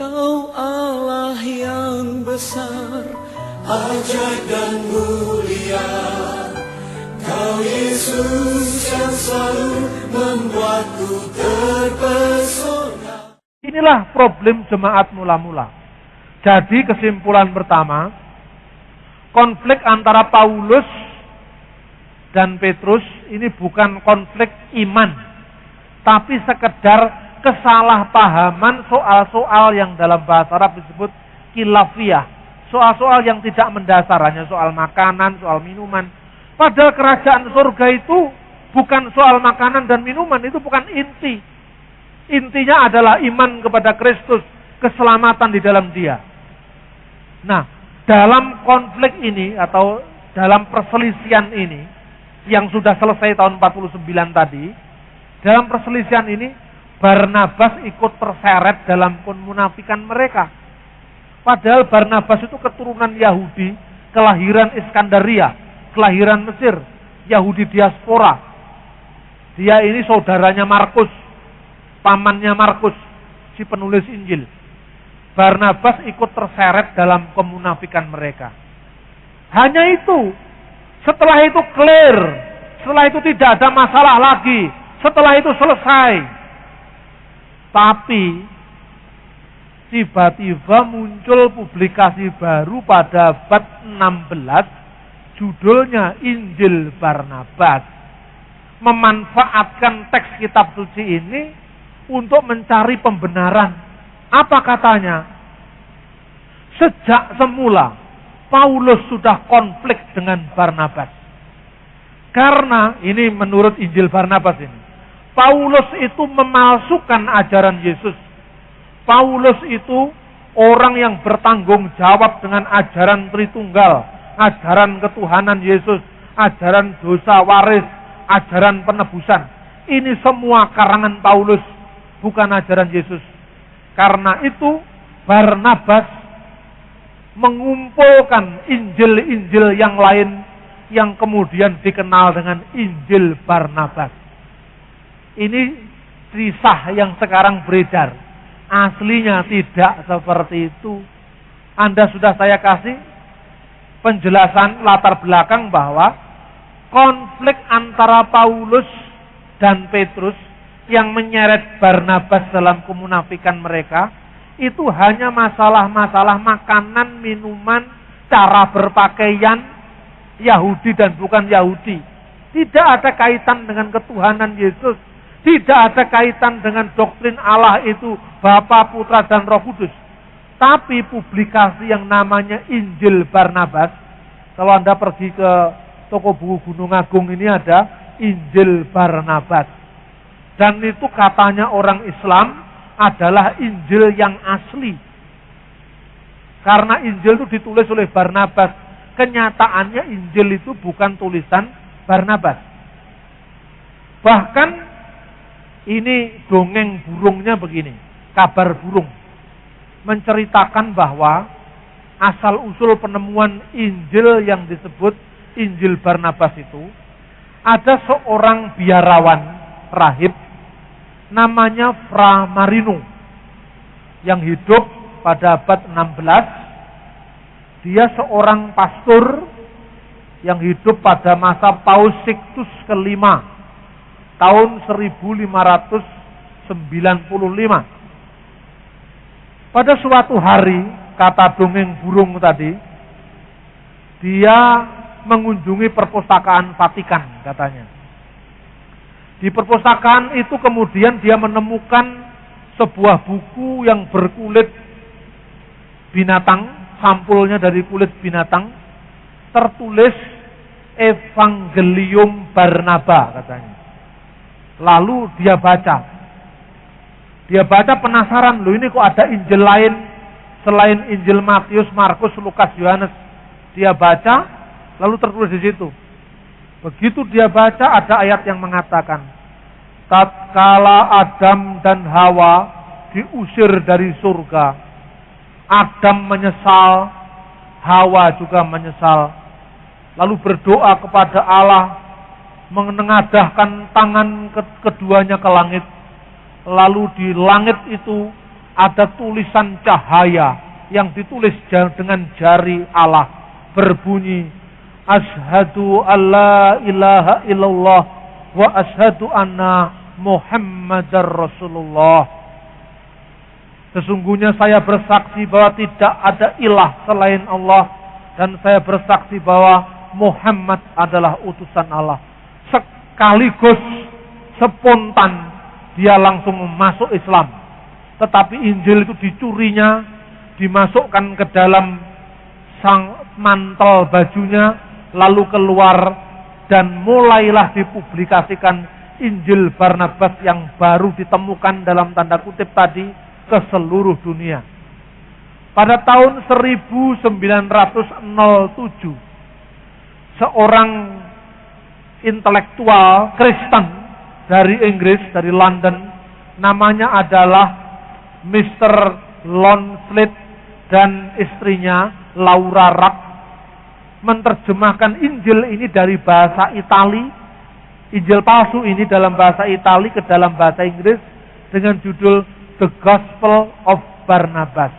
Kau Allah yang besar, ajaib dan mulia. Kau Yesus yang selalu membuatku terpesona. Inilah problem jemaat mula-mula. Jadi kesimpulan pertama, konflik antara Paulus dan Petrus ini bukan konflik iman, tapi sekedar kesalahpahaman soal-soal yang dalam bahasa Arab disebut khilafiyah. Soal-soal yang tidak mendasar, hanya soal makanan, soal minuman. Padahal kerajaan surga itu bukan soal makanan dan minuman, itu bukan inti. Intinya adalah iman kepada Kristus, keselamatan di dalam Dia. Nah, dalam konflik ini atau dalam perselisihan ini yang sudah selesai tahun 49 tadi, dalam perselisihan ini Barnabas ikut terseret dalam kemunafikan mereka. Padahal Barnabas itu keturunan Yahudi, kelahiran Iskandaria, kelahiran Mesir, Yahudi diaspora. Dia ini saudaranya Markus, pamannya Markus, si penulis Injil. Barnabas ikut terseret dalam kemunafikan mereka. Hanya itu. Setelah itu clear. Setelah itu tidak ada masalah lagi. Setelah itu selesai. Tapi tiba-tiba muncul publikasi baru pada abad 16, judulnya Injil Barnabas. Memanfaatkan teks kitab suci ini untuk mencari pembenaran. Apa katanya? Sejak semula Paulus sudah konflik dengan Barnabas. Karena ini menurut Injil Barnabas ini, Paulus itu memalsukan ajaran Yesus. Paulus itu orang yang bertanggung jawab dengan ajaran Tritunggal, ajaran ketuhanan Yesus, ajaran dosa waris, ajaran penebusan. Ini semua karangan Paulus, bukan ajaran Yesus. Karena itu Barnabas mengumpulkan Injil-Injil yang lain yang kemudian dikenal dengan Injil Barnabas. Ini kisah yang sekarang beredar. Aslinya tidak seperti itu. Anda sudah saya kasih penjelasan latar belakang bahwa konflik antara Paulus dan Petrus yang menyeret Barnabas dalam kemunafikan mereka itu hanya masalah-masalah makanan, minuman, cara berpakaian, Yahudi dan bukan Yahudi. Tidak ada kaitan dengan ketuhanan Yesus. Tidak ada kaitan dengan doktrin Allah itu Bapa, Putra, dan Roh Kudus. Tapi publikasi yang namanya Injil Barnabas, kalau Anda pergi ke toko buku Gunung Agung ini ada Injil Barnabas. Dan itu katanya orang Islam adalah Injil yang asli. Karena Injil itu ditulis oleh Barnabas. Kenyataannya Injil itu bukan tulisan Barnabas. Bahkan ini dongeng burungnya begini, kabar burung. Menceritakan bahwa asal-usul penemuan Injil yang disebut Injil Barnabas itu, ada seorang biarawan rahib namanya Fra Marino yang hidup pada abad 16. Dia seorang pastor yang hidup pada masa Paus Sixtus kelima tahun 1595. Pada suatu hari, kata dongeng burung tadi, dia mengunjungi perpustakaan Vatikan katanya. Di perpustakaan itu kemudian dia menemukan sebuah buku yang berkulit binatang, sampulnya dari kulit binatang, tertulis Evangelium Barnaba katanya. Lalu dia baca. Dia baca penasaran, loh ini kok ada Injil lain selain Injil Matius, Markus, Lukas, Yohanes. Dia baca, lalu tertulis di situ. Begitu dia baca ada ayat yang mengatakan, tatkala Adam dan Hawa diusir dari surga, Adam menyesal, Hawa juga menyesal. Lalu berdoa kepada Allah, menengadahkan tangan keduanya ke langit. Lalu di langit itu ada tulisan cahaya yang ditulis dengan jari Allah berbunyi, Asyhadu alla ilaha illallah wa asyhadu anna Muhammadar Rasulullah. Sesungguhnya saya bersaksi bahwa tidak ada ilah selain Allah, dan saya bersaksi bahwa Muhammad adalah utusan Allah. Sekaligus spontan dia langsung masuk Islam. Tetapi Injil itu dicurinya, dimasukkan ke dalam sang mantel bajunya, lalu keluar, dan mulailah dipublikasikan Injil Barnabas yang baru ditemukan dalam tanda kutip tadi ke seluruh dunia. Pada tahun 1907, seorang intelektual Kristen dari Inggris, dari London, namanya adalah Mr. Lonslet, dan istrinya Laura Rack, menerjemahkan Injil ini dari bahasa Itali, Injil palsu ini dalam bahasa Itali ke dalam bahasa Inggris dengan judul The Gospel of Barnabas.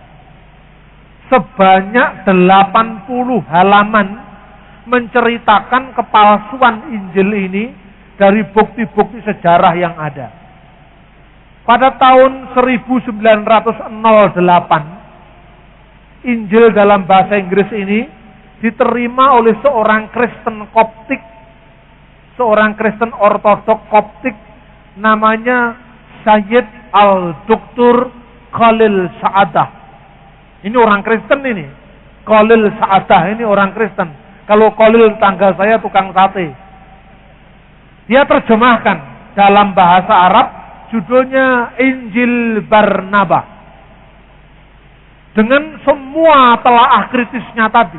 Sebanyak 80 halaman menceritakan kepalsuan Injil ini dari bukti-bukti sejarah yang ada. Pada tahun 1908, Injil dalam bahasa Inggris ini diterima oleh seorang Kristen Koptik, seorang Kristen Ortodok Koptik, namanya Sayyid Al-Duktur Khalil Sa'adah. Ini orang Kristen ini. Khalil Sa'adah ini orang Kristen. Kalau Khalil tangga saya tukang sate. Dia terjemahkan dalam bahasa Arab, judulnya Injil Barnabas. Dengan semua telaah kritisnya tadi.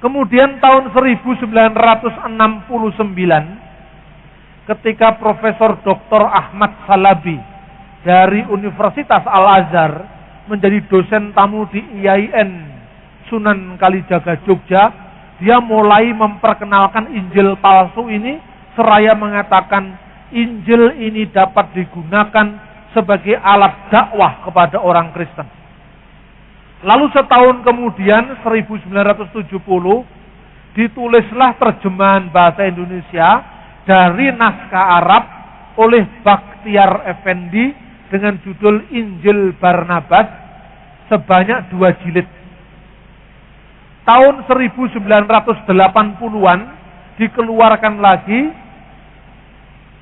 Kemudian tahun 1969, ketika Profesor Dr. Ahmad Salabi dari Universitas Al-Azhar menjadi dosen tamu di IAIN Sunan Kalijaga Jogja, dia mulai memperkenalkan Injil palsu ini, seraya mengatakan Injil ini dapat digunakan sebagai alat dakwah kepada orang Kristen. Lalu setahun kemudian, 1970, ditulislah terjemahan bahasa Indonesia dari naskah Arab oleh Bakhtiar Effendi dengan judul Injil Barnabas sebanyak 2 jilid. Tahun 1980-an dikeluarkan lagi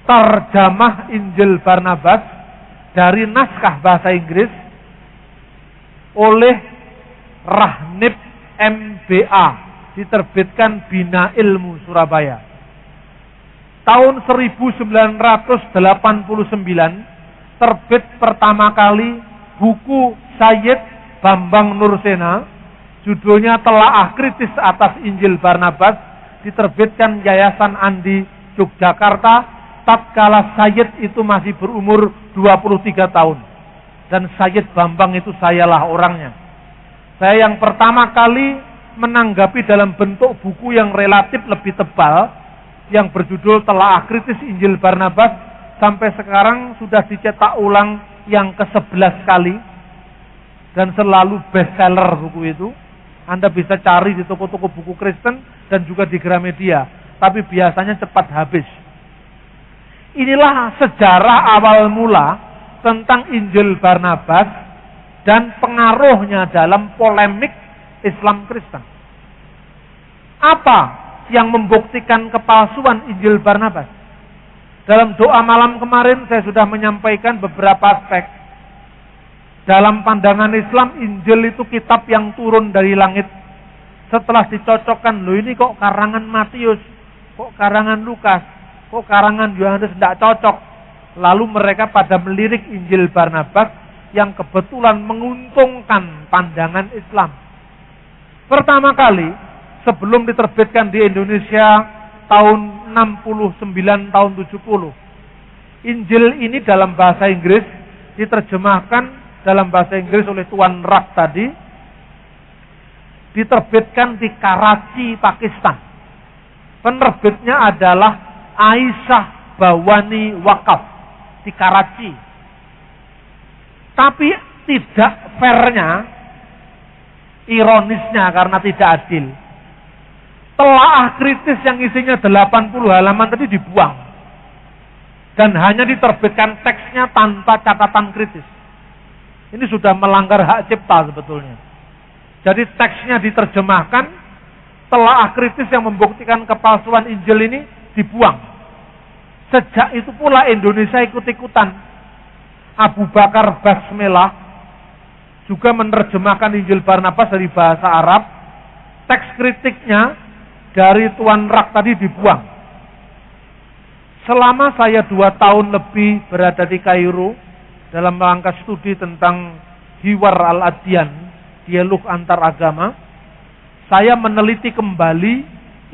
terjemah Injil Barnabas dari naskah bahasa Inggris oleh Rahnib MBA, diterbitkan Bina Ilmu Surabaya. Tahun 1989 terbit pertama kali buku Sayyid Bambang Nursena, judulnya Telaah Kritis atas Injil Barnabas, diterbitkan Yayasan Andi Yogyakarta tatkala Sayyid itu masih berumur 23 tahun. Dan Sayyid Bambang itu sayalah orangnya. Saya yang pertama kali menanggapi dalam bentuk buku yang relatif lebih tebal, yang berjudul Telaah Kritis Injil Barnabas, sampai sekarang sudah dicetak ulang yang ke-11 kali, dan selalu bestseller buku itu. Anda bisa cari di toko-toko buku Kristen dan juga di Gramedia, tapi biasanya cepat habis. Inilah sejarah awal mula tentang Injil Barnabas dan pengaruhnya dalam polemik Islam Kristen. Apa yang membuktikan kepalsuan Injil Barnabas? Dalam doa malam kemarin saya sudah menyampaikan beberapa aspek. Dalam pandangan Islam, Injil itu kitab yang turun dari langit. Setelah dicocokkan, loh ini kok karangan Matius, kok karangan Lukas, kok karangan Yohanes tidak cocok. Lalu mereka pada melirik Injil Barnabas yang kebetulan menguntungkan pandangan Islam. Pertama kali, sebelum diterbitkan di Indonesia tahun 69, tahun 70. Injil ini dalam bahasa Inggris diterjemahkan dalam bahasa Inggris oleh Tuan Rack tadi, diterbitkan di Karachi, Pakistan. Penerbitnya adalah Aisyah Bawani Wakaf di Karachi. Tapi tidak fairnya, ironisnya karena tidak adil, telaah kritis yang isinya 80 halaman tadi dibuang. Dan hanya diterbitkan teksnya tanpa catatan kritis. Ini sudah melanggar hak cipta sebetulnya. Jadi teksnya diterjemahkan, telaah kritis yang membuktikan kepalsuan Injil ini dibuang. Sejak itu pula Indonesia ikut-ikutan. Abu Bakar Basmelah juga menerjemahkan Injil Barnabas dari bahasa Arab. Teks kritiknya dari Tuan Rak tadi dibuang. Selama saya 2 tahun lebih berada di Kairo dalam rangka studi tentang Hiwar al-Adyan, dialog antar agama, saya meneliti kembali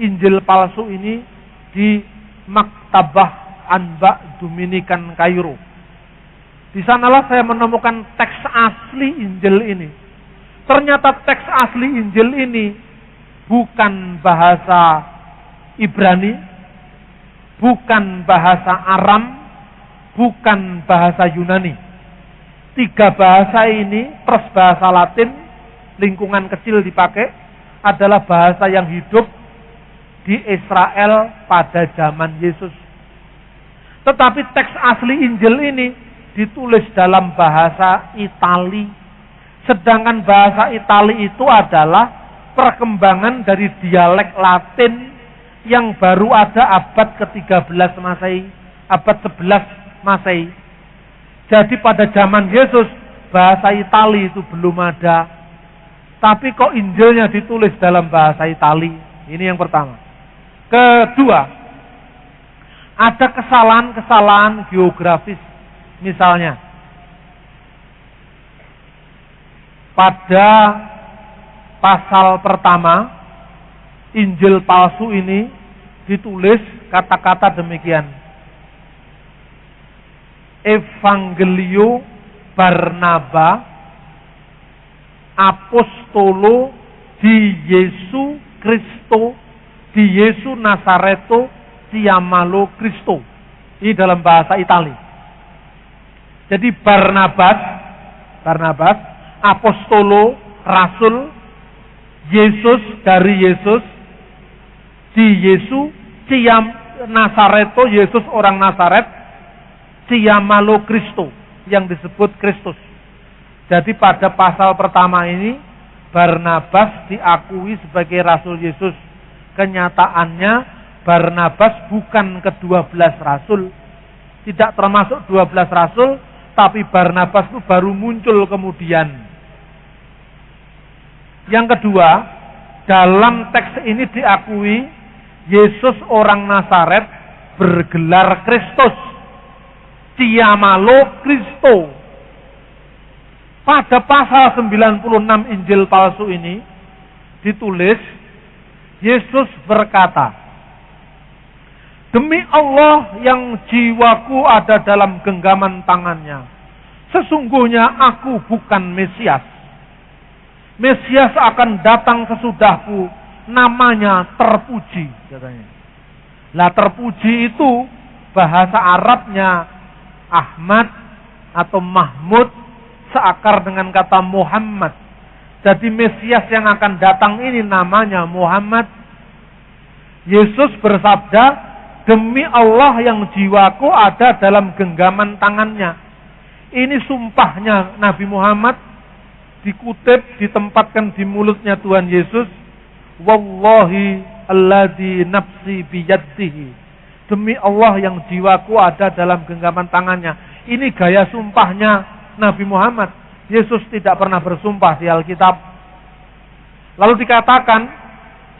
Injil palsu ini di Maktabah Anba Dominikan Kairo. Di sanalah saya menemukan teks asli Injil ini. Ternyata teks asli Injil ini bukan bahasa Ibrani, bukan bahasa Aram, bukan bahasa Yunani. 3 bahasa ini plus bahasa Latin, lingkungan kecil dipakai, adalah bahasa yang hidup di Israel pada zaman Yesus. Tetapi teks asli Injil ini ditulis dalam bahasa Itali. Sedangkan bahasa Itali itu adalah perkembangan dari dialek Latin yang baru ada abad ke-13 Masehi, abad 11 Masehi. Jadi pada zaman Yesus, bahasa Itali itu belum ada. Tapi kok Injilnya ditulis dalam bahasa Itali? Ini yang pertama. Kedua, ada kesalahan-kesalahan geografis. Misalnya, pada pasal pertama, Injil palsu ini ditulis kata-kata demikian. Evangelio Barnaba Apostolo di Yesu Kristo di Yesu Nasareto Ciamalo Kristo. Ini dalam bahasa Itali. Jadi Barnabas Apostolo, Rasul, Yesus dari Yesus, di Yesu, Nasareto, Yesus orang Nasaret, Ciamalo Kristo, yang disebut Kristus. Jadi pada pasal pertama ini, Barnabas diakui sebagai Rasul Yesus. Kenyataannya, Barnabas bukan ke-12 Rasul. Tidak termasuk 12 Rasul, tapi Barnabas itu baru muncul kemudian. Yang kedua, dalam teks ini diakui Yesus orang Nasaret bergelar Kristus, Ciamalo Kristo. Pada pasal 96 Injil palsu ini ditulis, Yesus berkata, "Demi Allah yang jiwaku ada dalam genggaman tangannya, sesungguhnya aku bukan Mesias. Mesias akan datang sesudahku, namanya terpuji," katanya. Lah terpuji itu bahasa Arabnya Ahmad atau Mahmud, seakar dengan kata Muhammad. Jadi Mesias yang akan datang ini namanya Muhammad. Yesus bersabda, "Demi Allah yang jiwaku ada dalam genggaman tangannya." Ini sumpahnya Nabi Muhammad, dikutip, ditempatkan di mulutnya Tuhan Yesus. "Wallahi alladzi nafsi biyadihi." Demi Allah yang jiwaku ada dalam genggaman tangannya. Ini gaya sumpahnya Nabi Muhammad. Yesus tidak pernah bersumpah di Alkitab. Lalu dikatakan,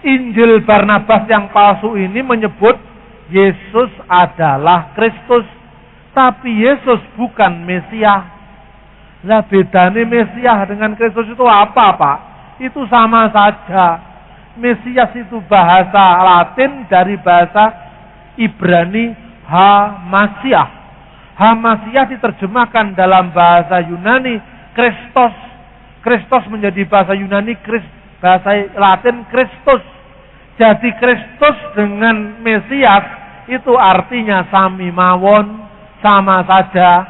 Injil Barnabas yang palsu ini menyebut Yesus adalah Kristus. Tapi Yesus bukan Mesias. Lah bedanya Mesias dengan Kristus itu apa, Pak? Itu sama saja. Mesias itu bahasa Latin dari bahasa Ibrani Hamasiah. Hamasiah diterjemahkan dalam bahasa Yunani Kristos. Kristos menjadi bahasa Yunani, bahasa Latin Kristus. Jadi Kristus dengan Mesias itu artinya sami mawon, sama saja.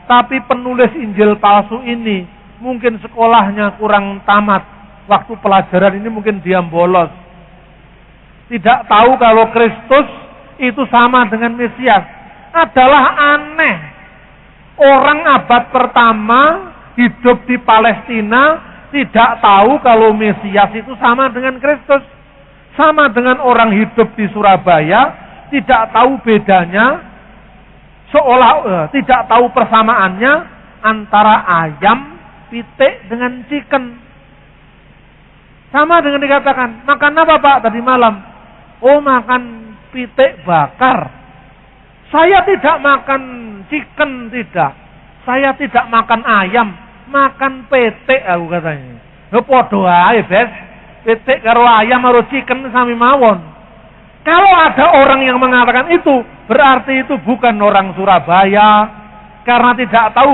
Tapi penulis Injil palsu ini mungkin sekolahnya kurang tamat. Waktu pelajaran ini mungkin dia bolos. Tidak tahu kalau Kristus itu sama dengan Mesias. Adalah aneh. Orang abad pertama hidup di Palestina tidak tahu kalau Mesias itu sama dengan Kristus. Sama dengan orang hidup di Surabaya tidak tahu bedanya, tidak tahu persamaannya antara ayam, pitik dengan chicken. Sama dengan dikatakan, makan apa Pak tadi malam? Oh, makan pitik bakar. Saya tidak makan chicken, tidak. Saya tidak makan ayam, makan pitik aku katanya. Lho padha ae, Bes. Pitik karo ayam karo chicken sami mawon. Kalau ada orang yang mengatakan itu, berarti itu bukan orang Surabaya. Karena tidak tahu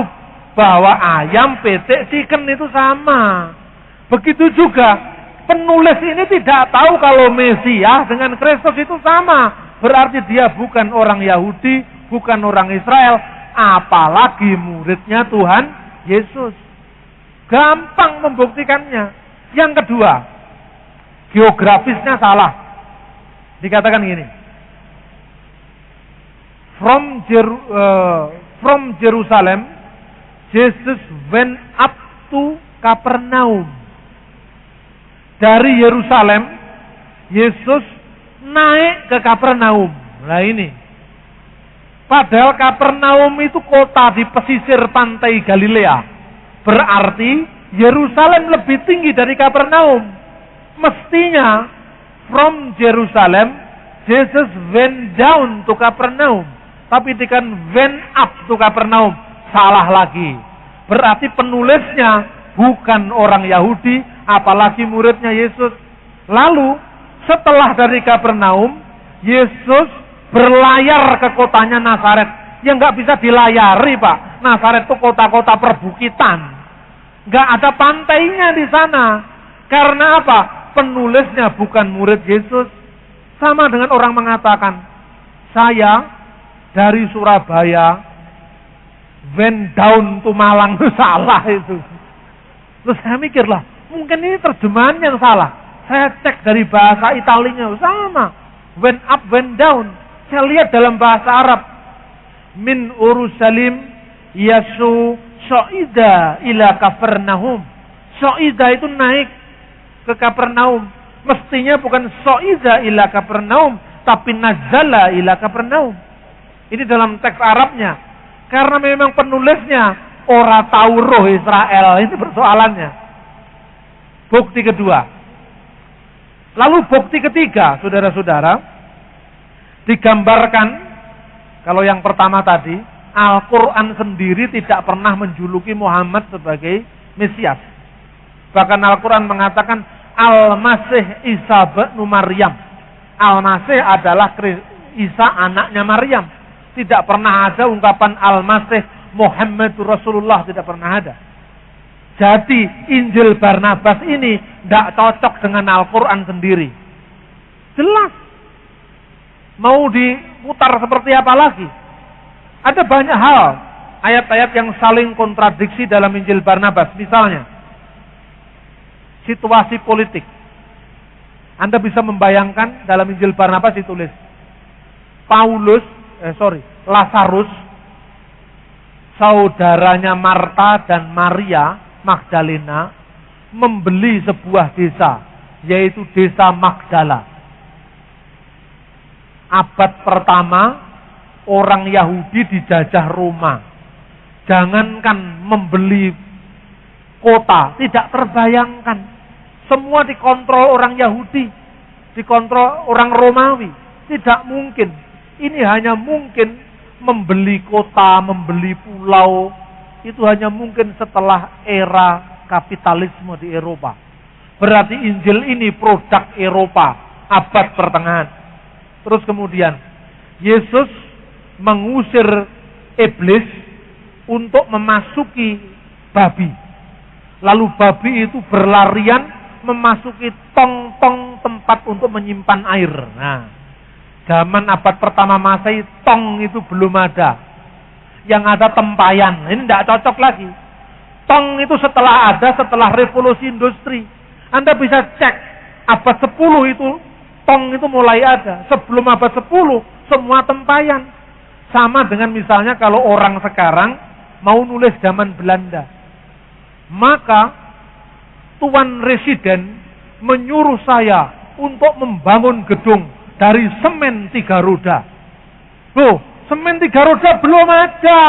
bahwa ayam, pitik, chicken itu sama. Begitu juga penulis ini tidak tahu kalau Mesias dengan Kristus itu sama. Berarti dia bukan orang Yahudi, bukan orang Israel, apalagi muridnya Tuhan Yesus. Gampang membuktikannya. Yang kedua, geografisnya salah. Dikatakan gini, from Jerusalem, Jesus went up to Kapernaum. Dari Yerusalem, Yesus naik ke Kapernaum. Nah ini, padahal Kapernaum itu kota di pesisir pantai Galilea. Berarti Yerusalem lebih tinggi dari Kapernaum. Mestinya from Jerusalem, Jesus went down to Kapernaum. Tapi dikatakan went up to Kapernaum. Salah lagi. Berarti penulisnya bukan orang Yahudi, apalagi muridnya Yesus. Lalu setelah dari Kapernaum, Yesus berlayar ke kotanya Nazaret. Yang nggak bisa dilayari, Pak. Nazaret itu kota-kota perbukitan. Nggak ada pantainya di sana. Karena apa? Penulisnya bukan murid Yesus. Sama dengan orang mengatakan, saya dari Surabaya went down to Malang. Salah itu. Terus saya mikir lah, mungkin ini terjemahan yang salah. Saya cek dari bahasa Italinya, sama. Went up, went down. Saya lihat dalam bahasa Arab. Min Urusalim yasu so'ida ila Kapernaum. So'ida itu naik ke Kapernaum. Mestinya bukan so'ida ila Kapernaum, tapi nazala ila Kapernaum. Ini dalam teks Arabnya. Karena memang penulisnya ora tahu roh Israel. Ini persoalannya. Bukti kedua. Lalu bukti ketiga, saudara-saudara, digambarkan, kalau yang pertama tadi, Al-Quran sendiri tidak pernah menjuluki Muhammad sebagai Mesias. Bahkan Al-Quran mengatakan, Al-Masih Isa bin Maryam. Al-Masih adalah Isa anaknya Maryam. Tidak pernah ada ungkapan Al-Masih Muhammad Rasulullah, tidak pernah ada. Jadi Injil Barnabas ini tidak cocok dengan Al-Quran sendiri. Jelas. Mau diputar seperti apa lagi? Ada banyak hal, ayat-ayat yang saling kontradiksi dalam Injil Barnabas. Misalnya, situasi politik. Anda bisa membayangkan dalam Injil Barnabas ditulis, Lazarus, saudaranya Marta dan Maria Magdalena, membeli sebuah desa, yaitu desa Magdala. Abad pertama, orang Yahudi dijajah Roma. Jangankan membeli kota, tidak terbayangkan. Semua dikontrol orang Yahudi, dikontrol orang Romawi. Tidak mungkin. Ini hanya mungkin membeli kota, membeli pulau. Itu hanya mungkin setelah era kapitalisme di Eropa. Berarti Injil ini produk Eropa, abad pertengahan. Terus kemudian, Yesus mengusir iblis untuk memasuki babi. Lalu babi itu berlarian memasuki tong-tong tempat untuk menyimpan air. Nah, zaman abad pertama Masehi, tong itu belum ada. yang ada tempayan. Ini tidak cocok lagi. Tong itu setelah revolusi industri. Anda bisa cek abad 10 itu tong itu mulai ada. Sebelum abad 10 semua tempayan. Sama dengan misalnya kalau orang sekarang mau nulis zaman Belanda. Maka Tuan Residen menyuruh saya untuk membangun gedung dari semen 3 roda. Loh, semen 3 roda belum ada.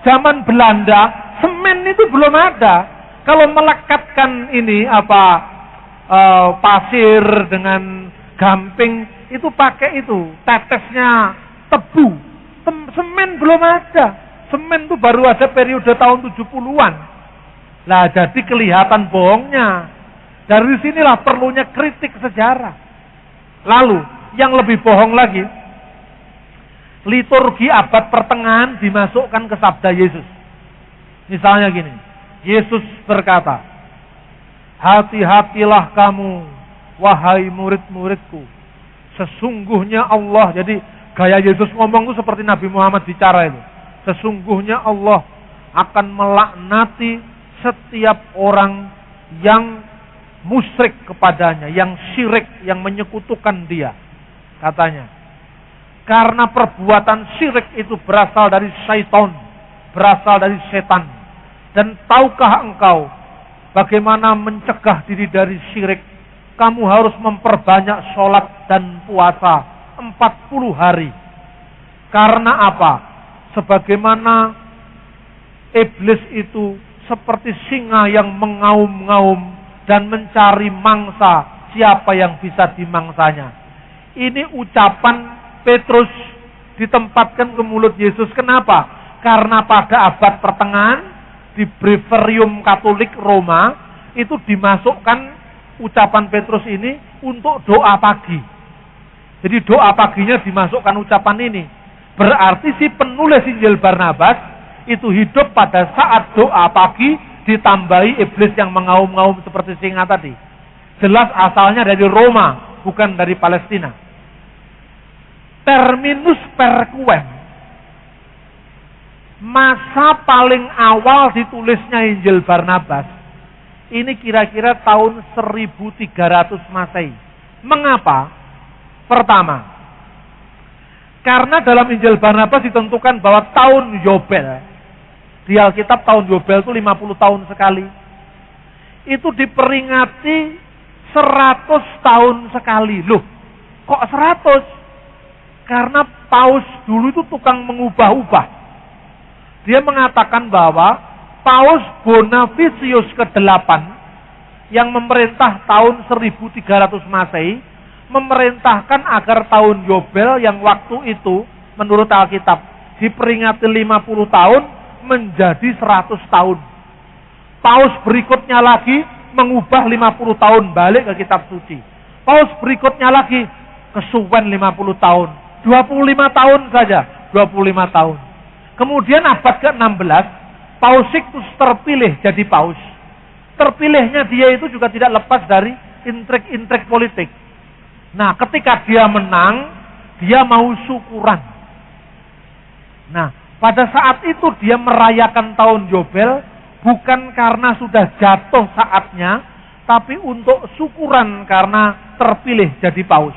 Zaman Belanda, semen itu belum ada. Kalau melekatkan ini pasir dengan gamping, itu pakai itu, tetesnya tebu. Semen belum ada. Semen itu baru ada periode tahun 70-an. Lah jadi kelihatan bohongnya. Dari sinilah perlunya kritik sejarah. Lalu, yang lebih bohong lagi, liturgi abad pertengahan dimasukkan ke sabda Yesus. Misalnya gini, Yesus berkata, hati-hatilah kamu, wahai murid-muridku. Sesungguhnya Allah, jadi gaya Yesus ngomong itu seperti Nabi Muhammad bicara itu. Sesungguhnya Allah akan melaknati setiap orang yang musyrik kepadanya, yang syirik, yang menyekutukan dia. Katanya, karena perbuatan syirik itu berasal dari syaitan, berasal dari setan. Dan tahukah engkau bagaimana mencegah diri dari syirik? Kamu harus memperbanyak sholat dan puasa 40 hari. Karena apa? Sebagaimana iblis itu seperti singa yang mengaum-ngaum dan mencari mangsa, siapa yang bisa dimangsanya. Ini ucapan Petrus ditempatkan ke mulut Yesus. Kenapa? Karena pada abad pertengahan di Breverium Katolik Roma itu dimasukkan ucapan Petrus ini untuk doa pagi. Jadi doa paginya dimasukkan ucapan ini. Berarti si penulis Injil Barnabas itu hidup pada saat doa pagi ditambahi iblis yang mengaum-ngaum seperti singa tadi. Jelas asalnya dari Roma, bukan dari Palestina. Terminus perquem, masa paling awal ditulisnya Injil Barnabas, ini kira-kira tahun 1300 Masehi. Mengapa? Pertama, karena dalam Injil Barnabas ditentukan bahwa tahun Yobel, di Alkitab tahun Yobel itu 50 tahun sekali. Itu diperingati 100 tahun sekali. Loh, kok 100? Karena Paus dulu itu tukang mengubah-ubah. Dia mengatakan bahwa Paus Bonavisius ke-8 yang memerintah tahun 1300 Masehi memerintahkan agar tahun Yobel yang waktu itu menurut Alkitab diperingati 50 tahun menjadi 100 tahun. Paus berikutnya lagi mengubah 50 tahun balik ke kitab suci. Paus berikutnya lagi kesuwen 50 tahun. 25 tahun saja, 25 tahun. Kemudian abad ke-16, Paus Sixtus terpilih jadi paus. Terpilihnya dia itu juga tidak lepas dari intrik-intrik politik. Nah, ketika dia menang, dia mau syukuran. Nah, pada saat itu dia merayakan tahun Yobel bukan karena sudah jatuh saatnya, tapi untuk syukuran karena terpilih jadi paus.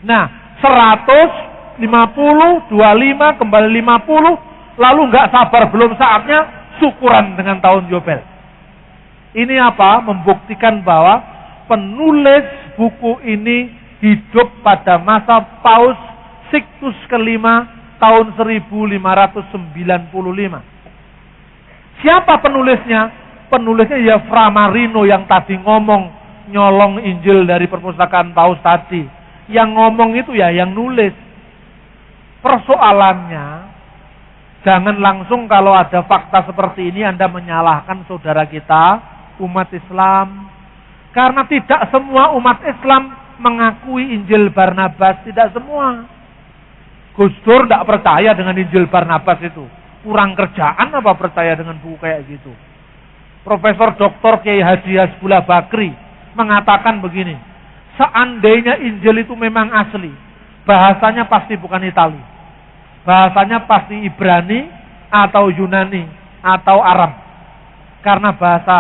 Nah, 100, 50, 25, kembali 50, lalu nggak sabar belum saatnya syukuran dengan tahun Yobel. Ini apa? Membuktikan bahwa penulis buku ini hidup pada masa Paus Sixtus ke-5 tahun 1595. Siapa penulisnya? Penulisnya ya Fra Marino yang tadi ngomong nyolong Injil dari perpustakaan Paus tadi. Yang ngomong itu ya yang nulis. Persoalannya, jangan langsung kalau ada fakta seperti ini Anda menyalahkan saudara kita, umat Islam. Karena tidak semua umat Islam mengakui Injil Barnabas, tidak semua. Gus Dur tidak percaya dengan Injil Barnabas itu. Kurang kerjaan apa percaya dengan buku kayak gitu. Profesor Dr. Kiai Haji Hasbullah Bakri mengatakan begini. Seandainya Injil itu memang asli, bahasanya pasti bukan Itali. bahasanya pasti Ibrani atau Yunani atau Aram. Karena bahasa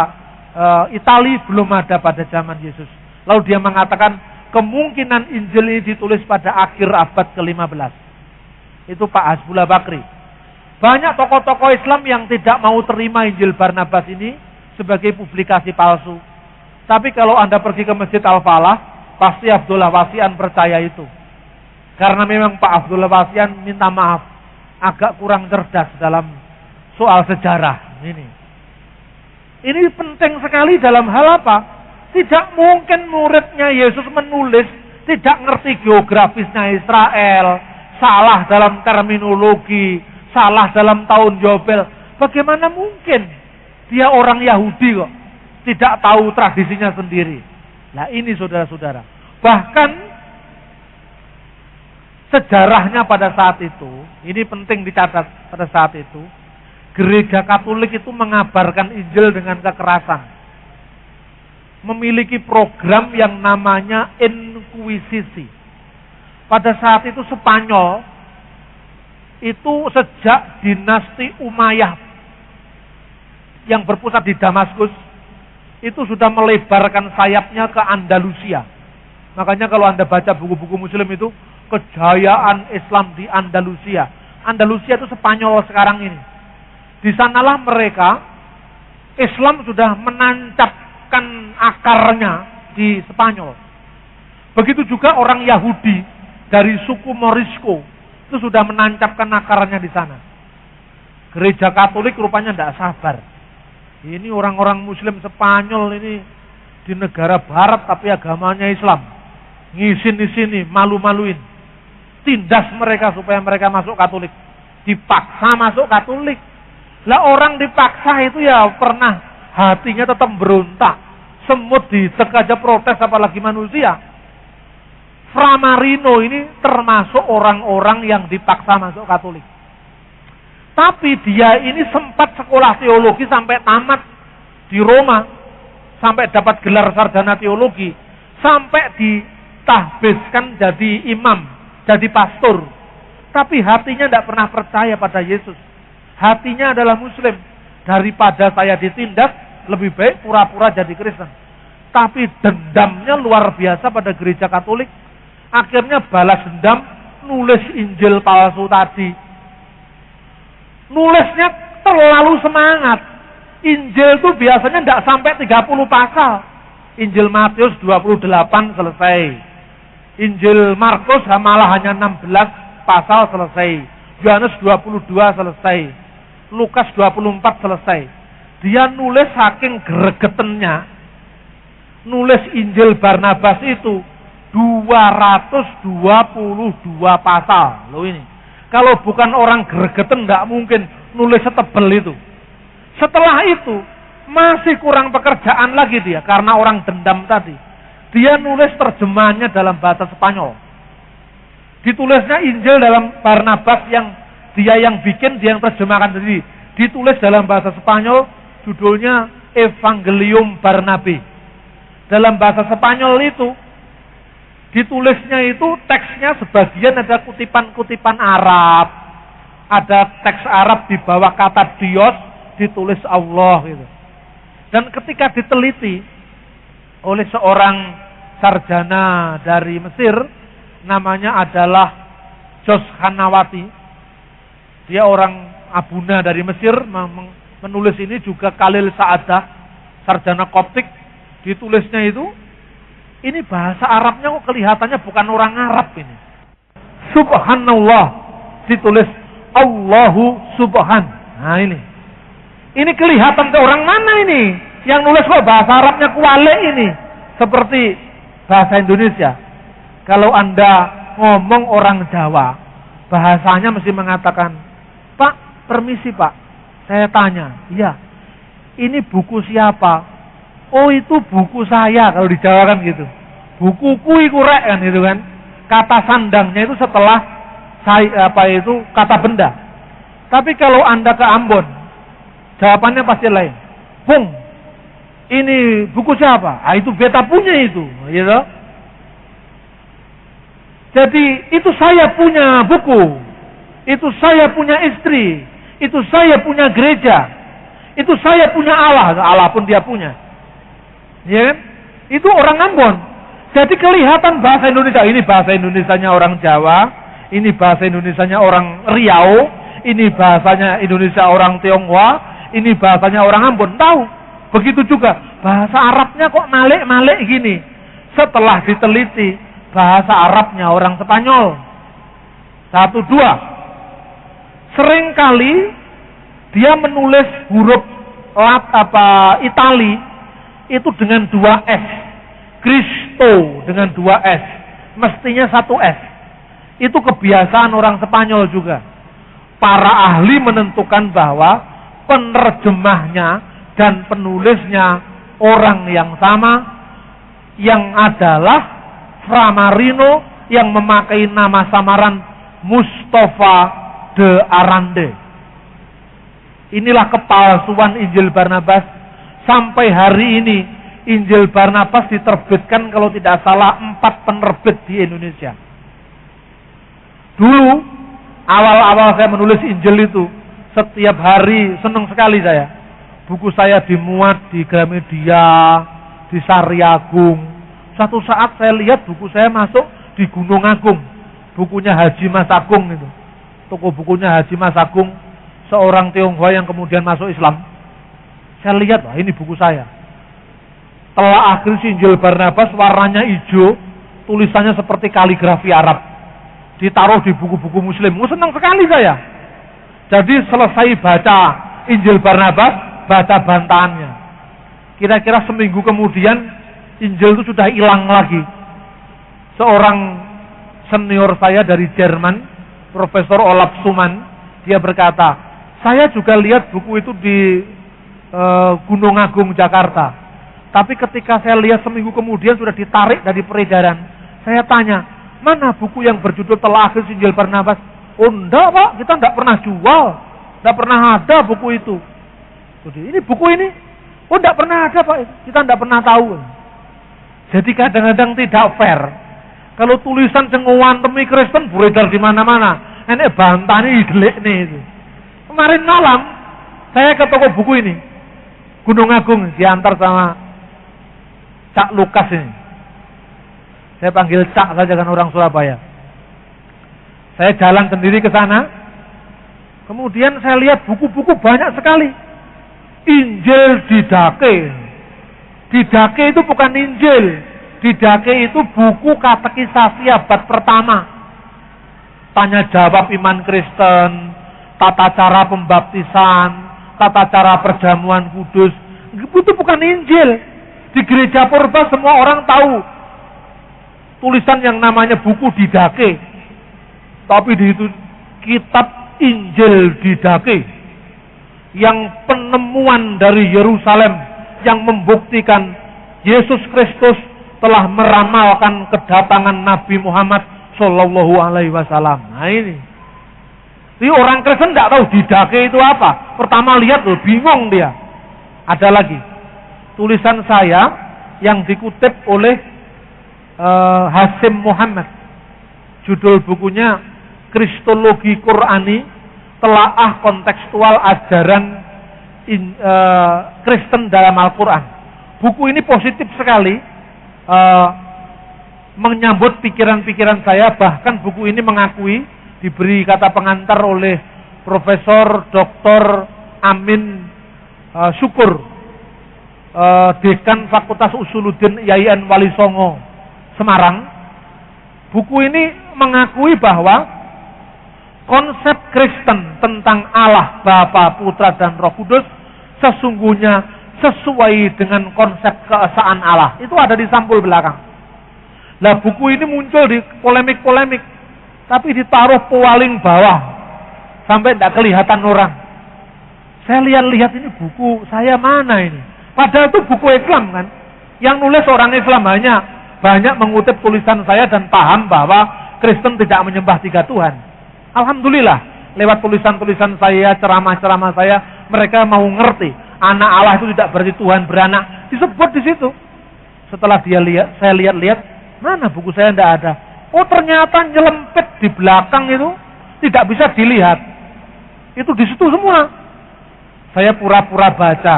Itali belum ada pada zaman Yesus. Lalu dia mengatakan kemungkinan Injil ini ditulis pada akhir abad ke-15. Itu Pak Hasbullah Bakri. Banyak tokoh-tokoh Islam yang tidak mau terima Injil Barnabas ini sebagai publikasi palsu. Tapi kalau Anda pergi ke Masjid Al-Falah, pasti Abdullah Wasian percaya itu. Karena memang Pak Abdullah Wasian minta maaf, agak kurang cerdas dalam soal sejarah ini. Ini penting sekali dalam hal apa? Tidak mungkin muridnya Yesus menulis tidak ngerti geografisnya Israel, salah dalam terminologi, salah dalam tahun Yobel. Bagaimana mungkin dia orang Yahudi kok tidak tahu tradisinya sendiri? Nah ini saudara-saudara. Bahkan sejarahnya pada saat itu, ini penting dicatat pada saat itu, Gereja Katolik itu mengabarkan Injil dengan kekerasan. Memiliki program yang namanya inkuisisi. Pada saat itu Spanyol, itu sejak dinasti Umayyah yang berpusat di Damaskus, itu sudah melebarkan sayapnya ke Andalusia. Makanya kalau Anda baca buku-buku Muslim itu, kejayaan Islam di Andalusia. Andalusia itu Spanyol sekarang ini. Di sanalah mereka, Islam sudah menancapkan akarnya di Spanyol. Begitu juga orang Yahudi dari suku Morisco, itu sudah menancapkan akarnya di sana. Gereja Katolik rupanya tidak sabar. Ini orang-orang Muslim Spanyol ini di negara Barat tapi agamanya Islam. Ngisin di sini, malu-maluin. Tindas mereka supaya mereka masuk Katolik. Dipaksa masuk Katolik. Lah orang dipaksa itu ya pernah hatinya tetap berontak. Semut didek aja protes apalagi manusia. Fra Marino ini termasuk orang-orang yang dipaksa masuk Katolik. Tapi dia ini sempat sekolah teologi sampai tamat di Roma. Sampai dapat gelar sarjana teologi. Sampai ditahbiskan jadi imam, jadi pastor. Tapi hatinya tidak pernah percaya pada Yesus. Hatinya adalah Muslim. Daripada saya ditindas, lebih baik pura-pura jadi Kristen. Tapi dendamnya luar biasa pada gereja Katolik. Akhirnya balas dendam, nulis Injil palsu tadi. Nulisnya terlalu semangat. Injil itu biasanya tidak sampai 30 pasal. Injil Matius 28 selesai. Injil Markus malah hanya 16 pasal selesai. Yohanes 22 selesai. Lukas 24 selesai. Dia nulis saking gregetennya. Nulis Injil Barnabas itu 222 pasal. Loh ini. Kalau bukan orang gregeten tidak mungkin nulis setebel itu. Setelah itu masih kurang pekerjaan lagi dia karena orang dendam tadi. Dia nulis terjemahannya dalam bahasa Spanyol. Ditulisnya Injil dalam Barnabas yang dia yang bikin, dia yang terjemahkan sendiri. Ditulis dalam bahasa Spanyol, judulnya Evangelium Barnabe. Dalam bahasa Spanyol itu, ditulisnya itu teksnya sebagian ada kutipan-kutipan Arab. Ada teks Arab di bawah kata Dios, ditulis Allah gitu. Dan ketika diteliti oleh seorang sarjana dari Mesir, namanya adalah Jos Hanawati. Dia orang Abuna dari Mesir, menulis ini juga Khalil Sa'adah, sarjana Koptik. Ditulisnya itu, ini bahasa Arabnya kok kelihatannya bukan orang Arab ini. Subhanallah, ditulis Allahu Subhan. Nah ini. Ini kelihatan ke orang mana ini? Yang nulis kok bahasa Arabnya kualik ini. Seperti bahasa Indonesia. Kalau Anda ngomong orang Jawa, bahasanya mesti mengatakan, Pak, permisi Pak, saya tanya, iya, ini buku siapa? Oh itu buku saya, kalau di Jawa kan gitu. Bukuku iku rek kan gitu kan. Kata sandangnya itu setelah saya kata benda. Tapi kalau Anda ke Ambon, jawabannya pasti lain. Bung, ini buku siapa? Ah itu beta punya itu, gitu. Jadi itu saya punya buku. Itu saya punya istri. Itu saya punya gereja. Itu saya punya Allah. Allah pun dia punya. Ya kan? Itu orang Ambon. Jadi kelihatan bahasa Indonesia. Ini bahasa Indonesianya orang Jawa. Ini bahasa Indonesianya orang Riau. Ini bahasanya Indonesia orang Tionghoa. Ini bahasanya orang Ambon. Tahu. Begitu juga. Bahasa Arabnya kok malik-malik gini. Setelah diteliti. Bahasa Arabnya orang Spanyol. 1, 2. Seringkali dia menulis huruf Itali itu dengan 2 S. Cristo dengan 2 S. Mestinya 1 S. Itu kebiasaan orang Spanyol juga. Para ahli menentukan bahwa penerjemahnya dan penulisnya orang yang sama, yang adalah Framarino, yang memakai nama samaran Mustafa de Arande. Inilah kepalsuan Injil Barnabas. Sampai hari ini Injil Barnabas diterbitkan kalau tidak salah 4 penerbit di Indonesia. Dulu awal-awal saya menulis Injil itu, setiap hari senang sekali saya. Buku saya dimuat di Gramedia, di Sari Agung. Suatu saat saya lihat buku saya masuk di Gunung Agung. Bukunya Haji Mas Agung itu. Toko bukunya Haji Mas Agung, seorang Tionghoa yang kemudian masuk Islam. Saya lihat, wah ini buku saya. Telah akhir Injil Barnabas warnanya hijau, tulisannya seperti kaligrafi Arab. Ditaruh di buku-buku Muslim. Senang sekali saya. Jadi selesai baca Injil Barnabas, baca bantahannya. Kira-kira seminggu kemudian Injil itu sudah hilang lagi. Seorang senior saya dari Jerman, Profesor Olaf Suman, dia berkata, saya juga lihat buku itu di Gunung Agung, Jakarta. Tapi ketika saya lihat seminggu kemudian sudah ditarik dari peredaran, saya tanya, mana buku yang berjudul Telah Akhir Injil Barnabas? Oh enggak Pak, kita enggak pernah jual. Enggak pernah ada buku itu. Jadi ini buku ini, oh enggak pernah ada Pak, kita enggak pernah tahu. Jadi kadang-kadang tidak fair. Kalau tulisan cenguan temi Kristen beredar di mana-mana, enek bantane idelek nih itu. Kemarin malam saya ke toko buku ini, Gunung Agung, diantar sama Cak Lukas ini. Saya panggil Cak saja kan orang Surabaya. Saya jalan sendiri ke sana. Kemudian saya lihat buku-buku banyak sekali. Injil Didake. Didake itu bukan Injil. Didake itu buku katekisasi abad pertama. Tanya jawab iman Kristen, tata cara pembaptisan, tata cara perjamuan kudus. Itu bukan Injil. Di gereja Purba semua orang tahu tulisan yang namanya buku Didake. Tapi di itu kitab Injil Didake yang penemuan dari Yerusalem yang membuktikan Yesus Kristus telah meramalkan kedatangan Nabi Muhammad Shallallahu Alaihi Wasallam. Nah ini. Jadi orang Kristen tidak tahu Didake itu apa. Pertama lihat loh, bingung dia. Ada lagi tulisan saya yang dikutip oleh Hasim Muhammad. Judul bukunya Kristologi Qurani, Telaah Kontekstual Ajaran Kristen dalam Al-Quran. Buku ini positif sekali, menyambut pikiran-pikiran saya. Bahkan buku ini mengakui, diberi kata pengantar oleh Profesor Dr. Amin Syukur, Dekan Fakultas Usuluddin IAIN Wali Songo, Semarang. Buku ini mengakui bahwa konsep Kristen tentang Allah, Bapa, Putra, dan Roh Kudus sesungguhnya sesuai dengan konsep keesaan Allah. Itu ada di sampul belakang. Nah buku ini muncul di polemik-polemik, tapi ditaruh paling bawah sampai tidak kelihatan orang. Saya lihat-lihat ini buku saya mana ini? Padahal itu buku Islam kan. Yang nulis orang Islam hanya banyak mengutip tulisan saya dan paham bahwa Kristen tidak menyembah 3 Tuhan. Alhamdulillah, lewat tulisan-tulisan saya, ceramah-ceramah saya, mereka mau ngerti anak Allah itu tidak berarti Tuhan beranak. Disebut di situ. Setelah saya lihat-lihat, mana buku saya tidak ada. Oh ternyata nyelempet di belakang itu tidak bisa dilihat. Itu di situ semua. Saya pura-pura baca.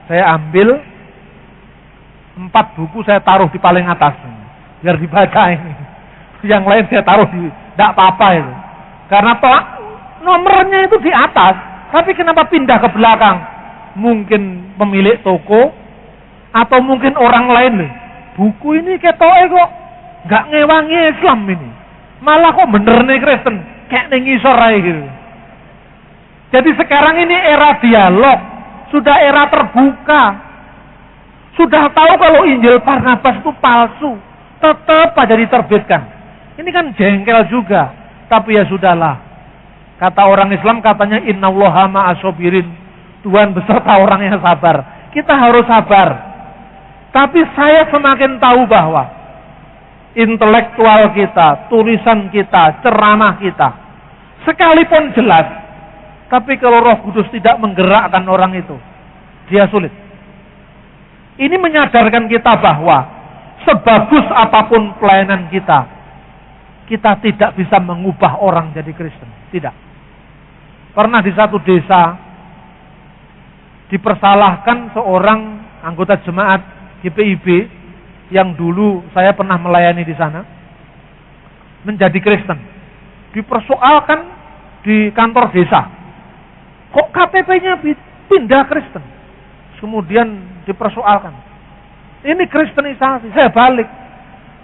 Saya ambil 4 buku, saya taruh di paling atas biar dibaca ini. Yang lain saya taruh di, tidak apa-apa itu. Karena nomornya itu di atas, tapi kenapa pindah ke belakang? Mungkin pemilik toko atau mungkin orang lain nih. Buku ini ketoke kok nggak ngewangi Islam ini. Malah kok bener nih Kristen, kayak ning ngisor ae gitu. Jadi sekarang ini era dialog, sudah era terbuka. Sudah tahu kalau Injil Barnabas itu palsu, tetap aja diterbitkan. Ini kan jengkel juga, tapi ya sudahlah. Kata orang Islam katanya innallaha ma'as-sabirin. Tuhan beserta orang yang sabar. Kita harus sabar. Tapi saya semakin tahu bahwa intelektual kita, tulisan kita, ceramah kita, sekalipun jelas, tapi kalau Roh Kudus tidak menggerakkan orang itu, dia sulit. Ini menyadarkan kita bahwa sebagus apapun pelayanan kita, kita tidak bisa mengubah orang jadi Kristen. Tidak. Pernah di satu desa dipersalahkan seorang anggota jemaat GPIB yang dulu saya pernah melayani di sana menjadi Kristen. Dipersoalkan di kantor desa. Kok KTP-nya pindah Kristen? Kemudian dipersoalkan. Ini kristenisasi. Saya balik.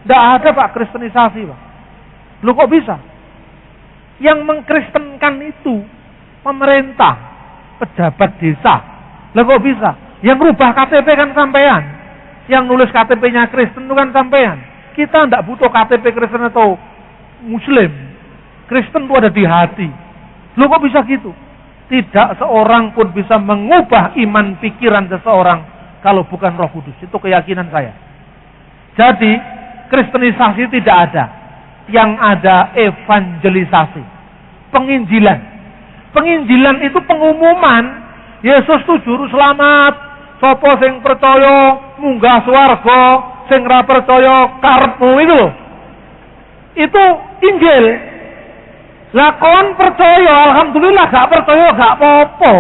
Tidak ada Pak kristenisasi Pak. Lu kok bisa? Yang mengkristenkan itu pemerintah, pejabat desa. Lah kok bisa? Yang rubah KTP kan sampean. Yang nulis KTP-nya Kristen itu kan sampean. Kita tidak butuh KTP Kristen atau Muslim. Kristen itu ada di hati. Lu kok bisa gitu? Tidak seorang pun bisa mengubah iman pikiran seseorang kalau bukan Roh Kudus. Itu keyakinan saya. Jadi kristenisasi tidak ada. Yang ada evangelisasi, penginjilan. Penginjilan itu pengumuman Yesus itu juru selamat. Sopo sing percaya munggah swarga, sing ra percaya karepmu itu loh. Itu Injil. Lah kon percaya, alhamdulillah, gak percaya gak apa-apa.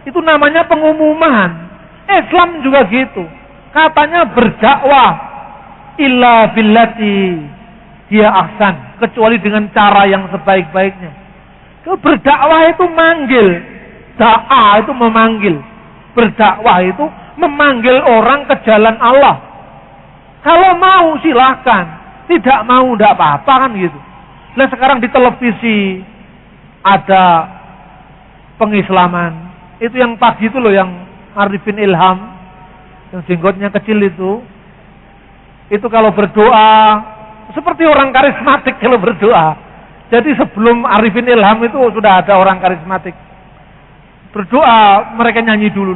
Itu namanya pengumuman. Islam juga gitu. Katanya berdakwah illa billati hiya ahsan, kecuali dengan cara yang sebaik-baiknya. Kalau berdakwah itu manggil, da'a itu memanggil. Berdakwah itu memanggil orang ke jalan Allah. Kalau mau silahkan, tidak mau tidak apa-apa kan gitu. Nah sekarang di televisi ada pengislaman. Itu yang pagi itu loh, yang Arifin Ilham, yang jenggotnya kecil itu kalau berdoa seperti orang karismatik kalau berdoa. Jadi sebelum Arifin Ilham itu sudah ada orang karismatik. Berdoa, mereka nyanyi dulu.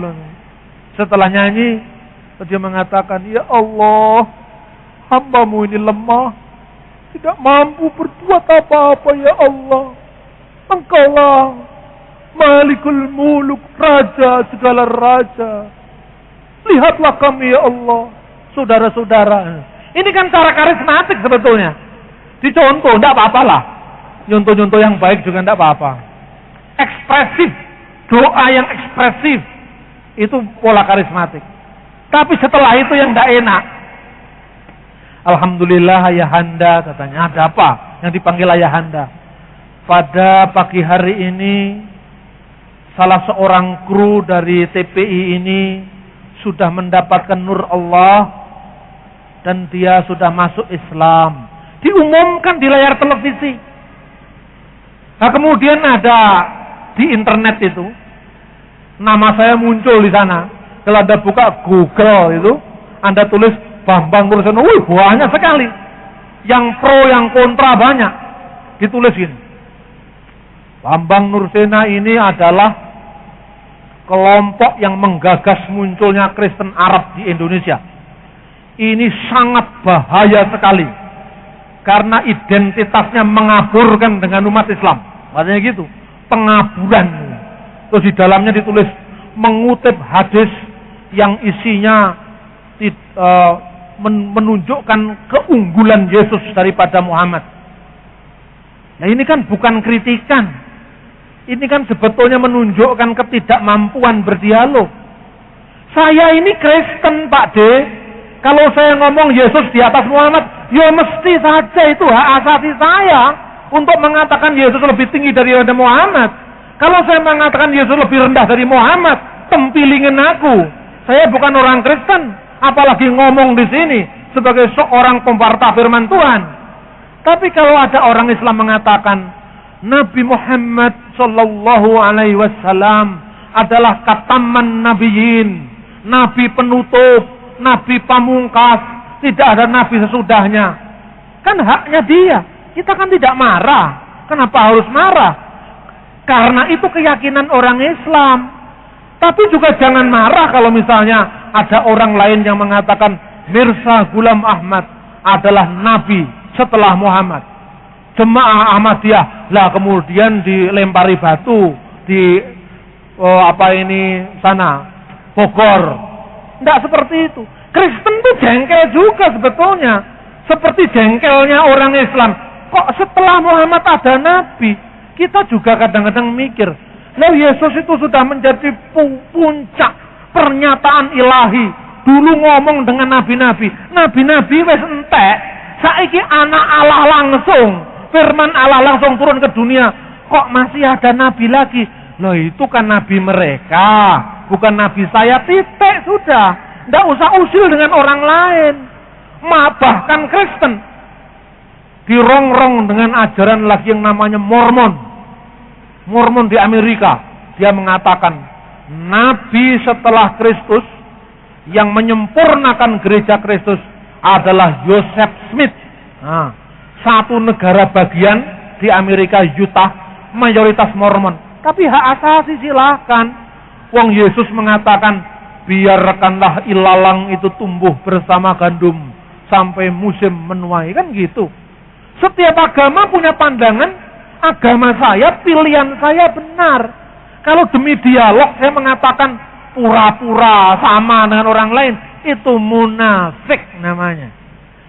Setelah nyanyi, dia mengatakan, ya Allah, hamba-Mu ini lemah, tidak mampu berbuat apa-apa ya Allah. Engkaulah Malikul Muluk, Raja segala raja. Lihatlah kami ya Allah, saudara-saudara. Ini kan cara karismatik sebetulnya. Dicontoh, tidak apa-apa lah. Nyontoh-nyontoh yang baik juga tidak apa-apa. Ekspresif, doa yang ekspresif, itu pola karismatik. Tapi setelah itu yang tidak enak. Alhamdulillah ayahanda, katanya. Ada apa yang dipanggil ayahanda? Pada pagi hari ini, salah seorang kru dari TPI ini sudah mendapatkan nur Allah dan dia sudah masuk Islam. Diumumkan di layar televisi. Nah kemudian ada di internet itu, nama saya muncul di sana. Kalau Anda buka Google itu, Anda tulis Bambang Nursena, wih banyak sekali. Yang pro, yang kontra banyak. Ditulis gini. Bambang Nursena ini adalah kelompok yang menggagas munculnya Kristen Arab di Indonesia. Ini sangat bahaya sekali. Karena identitasnya mengaburkan dengan umat Islam. Maksudnya gitu. Pengaburan. Terus di dalamnya ditulis mengutip hadis yang isinya menunjukkan keunggulan Yesus daripada Muhammad. Nah, ini kan bukan kritikan. Ini kan sebetulnya menunjukkan ketidakmampuan berdialog. Saya ini Kristen, Pak D. Kalau saya ngomong Yesus di atas Muhammad, ya mesti saja itu hak asasi saya untuk mengatakan Yesus lebih tinggi daripada Muhammad. Kalau saya mengatakan Yesus lebih rendah dari Muhammad, tempilingin aku. Saya bukan orang Kristen, apalagi ngomong di sini sebagai seorang pemwarta firman Tuhan. Tapi kalau ada orang Islam mengatakan Nabi Muhammad sallallahu alaihi wasallam adalah khataman nabiyyin, nabi penutup, nabi pamungkas, tidak ada nabi sesudahnya. Kan haknya dia. Kita kan tidak marah. Kenapa harus marah? Karena itu keyakinan orang Islam. Tapi juga jangan marah kalau misalnya ada orang lain yang mengatakan Mirza Ghulam Ahmad adalah nabi setelah Muhammad. Jemaah Ahmadiyah lah kemudian dilempari batu di sana Bogor. Tidak seperti itu. Kristen itu jengkel juga sebetulnya. Seperti jengkelnya orang Islam. Kok setelah Muhammad ada nabi? Kita juga kadang-kadang mikir, lah Yesus itu sudah menjadi puncak pernyataan ilahi. Dulu ngomong dengan nabi-nabi. Nabi-nabi wis entek. Saiki anak Allah langsung. Firman Allah langsung turun ke dunia. Kok masih ada nabi lagi? Loh itu kan nabi mereka. Bukan nabi saya, titik sudah. Tidak usah usil dengan orang lain. Bahkan Kristen dirongrong dengan ajaran lagi yang namanya Mormon. Mormon di Amerika. Dia mengatakan nabi setelah Kristus yang menyempurnakan gereja Kristus adalah Joseph Smith. Nah, satu negara bagian di Amerika, Utah, mayoritas Mormon. Tapi hak asasi silakan. Wong Yesus mengatakan biarkanlah ilalang itu tumbuh bersama gandum sampai musim menuai, kan gitu. Setiap agama punya pandangan, agama saya, pilihan saya benar. Kalau demi dialog saya mengatakan pura-pura sama dengan orang lain, itu munafik namanya.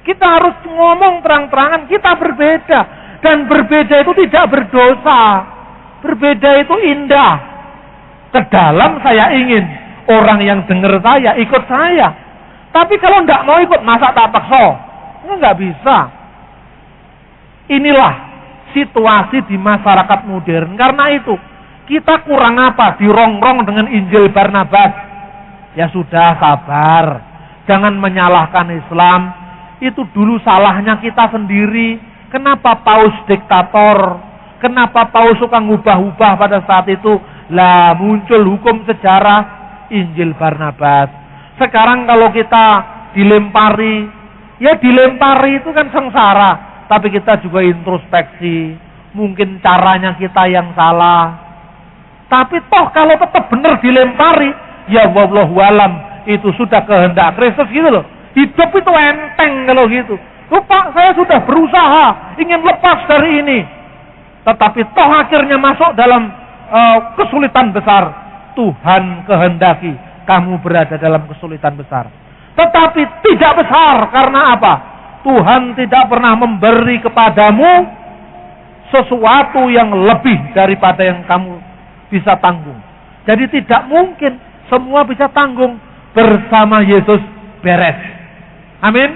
Kita harus ngomong terang-terangan, kita berbeda. Dan berbeda itu tidak berdosa. Berbeda itu indah. Ke dalam saya ingin orang yang dengar saya, ikut saya. Tapi kalau tidak mau ikut, masa tak paksa? Enggak bisa. Inilah situasi di masyarakat modern. Karena itu, kita kurang apa? Dirongrong dengan Injil Barnabas. Ya sudah, sabar. Jangan menyalahkan Islam. Itu dulu salahnya kita sendiri. Kenapa Paus diktator? Kenapa Paus suka ngubah-ubah pada saat itu? Lah muncul hukum sejarah Injil Barnabas. Sekarang kalau kita dilempari, ya dilempari itu kan sengsara. Tapi kita juga introspeksi. Mungkin caranya kita yang salah. Tapi toh kalau tetap benar dilempari, ya wallahu alam, itu sudah kehendak Kristus gitu loh. Hidup itu enteng kalau gitu. Lupa, saya sudah berusaha ingin lepas dari ini. Tetapi toh akhirnya masuk dalam kesulitan besar. Tuhan kehendaki kamu berada dalam kesulitan besar. Tetapi tidak besar, karena apa? Tuhan tidak pernah memberi kepadamu sesuatu yang lebih daripada yang kamu bisa tanggung. Jadi tidak mungkin semua bisa tanggung. Bersama Yesus beres. Amin.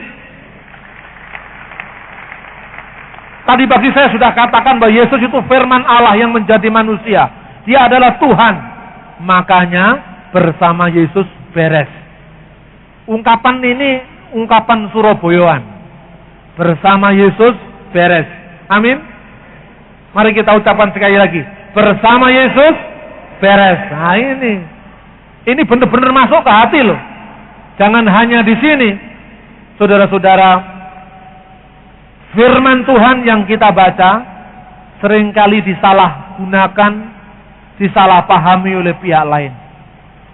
Tadi pagi saya sudah katakan bahwa Yesus itu firman Allah yang menjadi manusia. Dia adalah Tuhan. Makanya bersama Yesus beres. Ungkapan ini ungkapan Surabayaan. Bersama Yesus beres. Amin. Mari kita ucapkan sekali lagi. Bersama Yesus beres. Nah ini benar-benar masuk ke hati loh. Jangan hanya di sini. Saudara-saudara, firman Tuhan yang kita baca seringkali disalahgunakan, disalahpahami oleh pihak lain.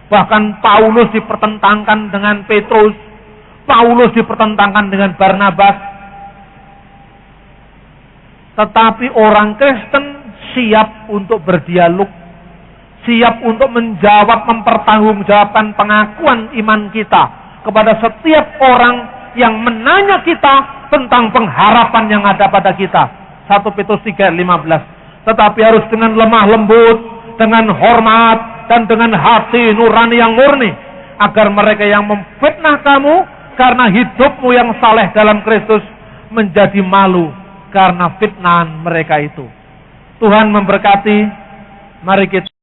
Bahkan Paulus dipertentangkan dengan Petrus, Paulus dipertentangkan dengan Barnabas. Tetapi orang Kristen siap untuk berdialog, siap untuk menjawab, mempertanggungjawabkan pengakuan iman kita kepada setiap orang yang menanya kita tentang pengharapan yang ada pada kita. 1 Petrus 3:15. Tetapi harus dengan lemah lembut, dengan hormat, dan dengan hati nurani yang murni, agar mereka yang memfitnah kamu karena hidupmu yang saleh dalam Kristus menjadi malu karena fitnahan mereka itu. Tuhan memberkati. Mari kita